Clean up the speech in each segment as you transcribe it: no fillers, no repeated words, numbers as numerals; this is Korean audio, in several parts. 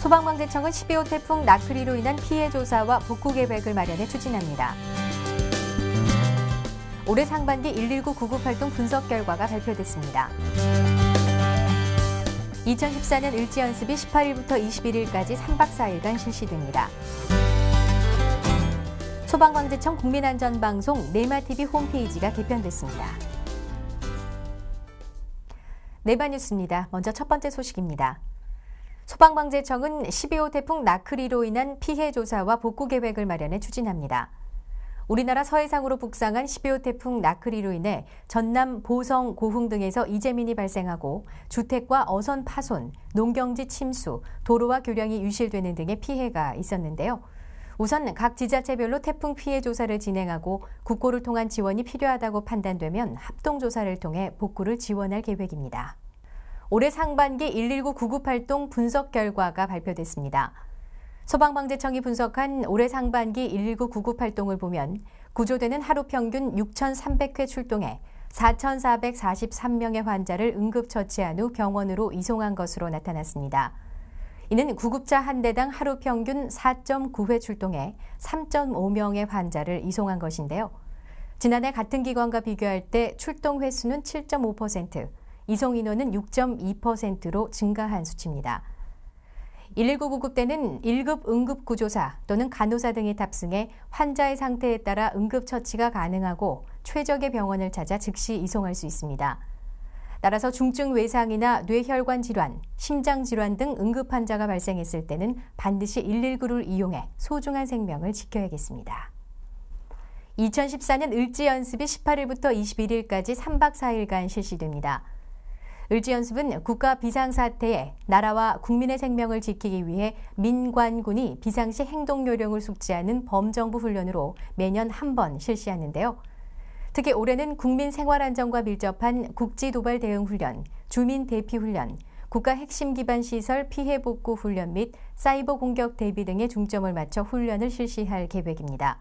소방방재청은 12호 태풍 나크리로 인한 피해 조사와 복구 계획을 마련해 추진합니다. 올해 상반기 119 구급 활동 분석 결과가 발표됐습니다. 2014년 을지연습이 18일부터 21일까지 3박 4일간 실시됩니다. 소방방재청 국민안전방송 네마TV 홈페이지가 개편됐습니다. 네마뉴스입니다. 먼저 첫 번째 소식입니다. 소방방재청은 12호 태풍 나크리로 인한 피해 조사와 복구 계획을 마련해 추진합니다. 우리나라 서해상으로 북상한 12호 태풍 나크리로 인해 전남, 보성, 고흥 등에서 이재민이 발생하고 주택과 어선 파손, 농경지 침수, 도로와 교량이 유실되는 등의 피해가 있었는데요. 우선 각 지자체별로 태풍 피해 조사를 진행하고 국고를 통한 지원이 필요하다고 판단되면 합동조사를 통해 복구를 지원할 계획입니다. 올해 상반기 119 구급활동 분석 결과가 발표됐습니다. 소방방재청이 분석한 올해 상반기 119 구급활동을 보면 구조대는 하루 평균 6,300회 출동해 4,443명의 환자를 응급처치한 후 병원으로 이송한 것으로 나타났습니다. 이는 구급차 한 대당 하루 평균 4.9회 출동해 3.5명의 환자를 이송한 것인데요. 지난해 같은 기관과 비교할 때 출동 횟수는 7.5%, 이송 인원은 6.2%로 증가한 수치입니다. 119 구급대는 1급 응급구조사 또는 간호사 등이 탑승해 환자의 상태에 따라 응급처치가 가능하고 최적의 병원을 찾아 즉시 이송할 수 있습니다. 따라서 중증 외상이나 뇌혈관 질환, 심장 질환 등 응급 환자가 발생했을 때는 반드시 119를 이용해 소중한 생명을 지켜야겠습니다. 2014년 을지연습이 18일부터 21일까지 3박 4일간 실시됩니다. 을지연습은 국가 비상사태에 나라와 국민의 생명을 지키기 위해 민관군이 비상시 행동요령을 숙지하는 범정부 훈련으로 매년 한 번 실시하는데요. 특히 올해는 국민 생활안전과 밀접한 국지도발 대응 훈련, 주민 대피 훈련, 국가 핵심 기반 시설 피해 복구 훈련 및 사이버 공격 대비 등에 중점을 맞춰 훈련을 실시할 계획입니다.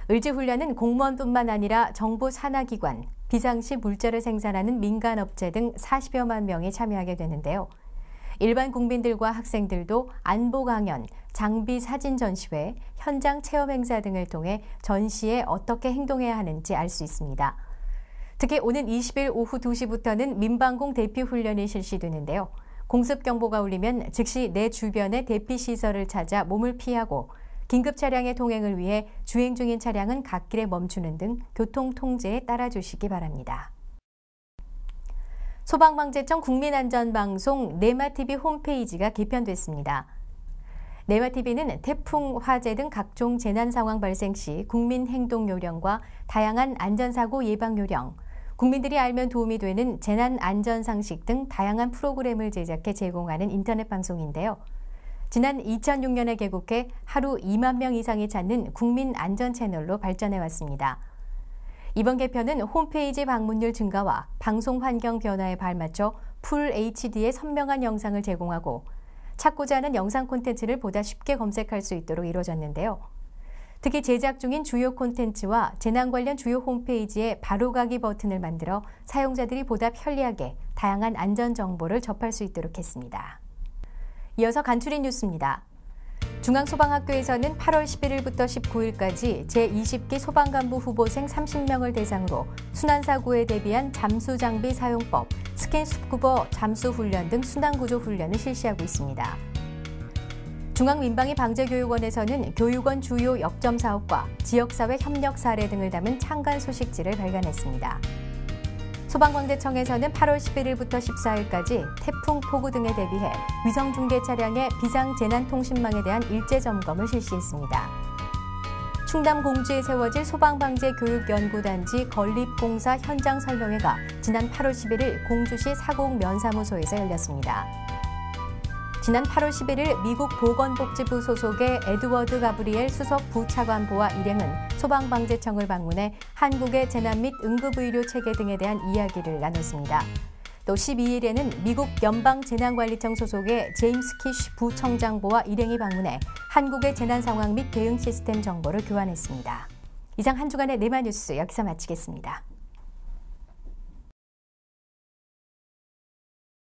을지훈련은 공무원뿐만 아니라 정부 산하기관, 비상시 물자를 생산하는 민간업체 등 40여만 명이 참여하게 되는데요. 일반 국민들과 학생들도 안보 강연, 장비 사진 전시회, 현장 체험 행사 등을 통해 전시에 어떻게 행동해야 하는지 알 수 있습니다. 특히 오는 20일 오후 2시부터는 민방공 대피 훈련이 실시되는데요. 공습 경보가 울리면 즉시 내 주변의 대피 시설을 찾아 몸을 피하고 긴급 차량의 통행을 위해 주행 중인 차량은 갓길에 멈추는 등 교통 통제에 따라주시기 바랍니다. 소방방재청 국민안전방송 네마TV 홈페이지가 개편됐습니다. 네마TV는 태풍, 화재 등 각종 재난 상황 발생 시 국민 행동 요령과 다양한 안전사고 예방 요령, 국민들이 알면 도움이 되는 재난 안전 상식 등 다양한 프로그램을 제작해 제공하는 인터넷 방송인데요. 지난 2006년에 개국해 하루 2만 명 이상이 찾는 국민 안전 채널로 발전해 왔습니다. 이번 개편은 홈페이지 방문율 증가와 방송 환경 변화에 발맞춰 풀 HD의 선명한 영상을 제공하고 찾고자 하는 영상 콘텐츠를 보다 쉽게 검색할 수 있도록 이루어졌는데요. 특히 제작 중인 주요 콘텐츠와 재난 관련 주요 홈페이지에 바로가기 버튼을 만들어 사용자들이 보다 편리하게 다양한 안전 정보를 접할 수 있도록 했습니다. 이어서 간추린 뉴스입니다. 중앙소방학교에서는 8월 11일부터 19일까지 제20기 소방간부 후보생 30명을 대상으로 순환사고에 대비한 잠수장비 사용법, 스킨스쿠버 잠수훈련 등 순환구조 훈련을 실시하고 있습니다. 중앙민방위방재교육원에서는 교육원 주요 역점 사업과 지역사회 협력 사례 등을 담은 창간 소식지를 발간했습니다. 소방방재청에서는 8월 11일부터 14일까지 태풍, 폭우 등에 대비해 위성중계 차량의 비상재난통신망에 대한 일제 점검을 실시했습니다. 충남 공주에 세워질 소방방재교육연구단지 건립공사 현장 설명회가 지난 8월 11일 공주시 사공면사무소에서 열렸습니다. 지난 8월 11일 미국 보건복지부 소속의 에드워드 가브리엘 수석 부차관보와 일행은 소방방재청을 방문해 한국의 재난 및 응급의료 체계 등에 대한 이야기를 나눴습니다. 또 12일에는 미국 연방재난관리청 소속의 제임스 키쉬 부청장보와 일행이 방문해 한국의 재난 상황 및 대응 시스템 정보를 교환했습니다. 이상 한 주간의 네마뉴스 여기서 마치겠습니다.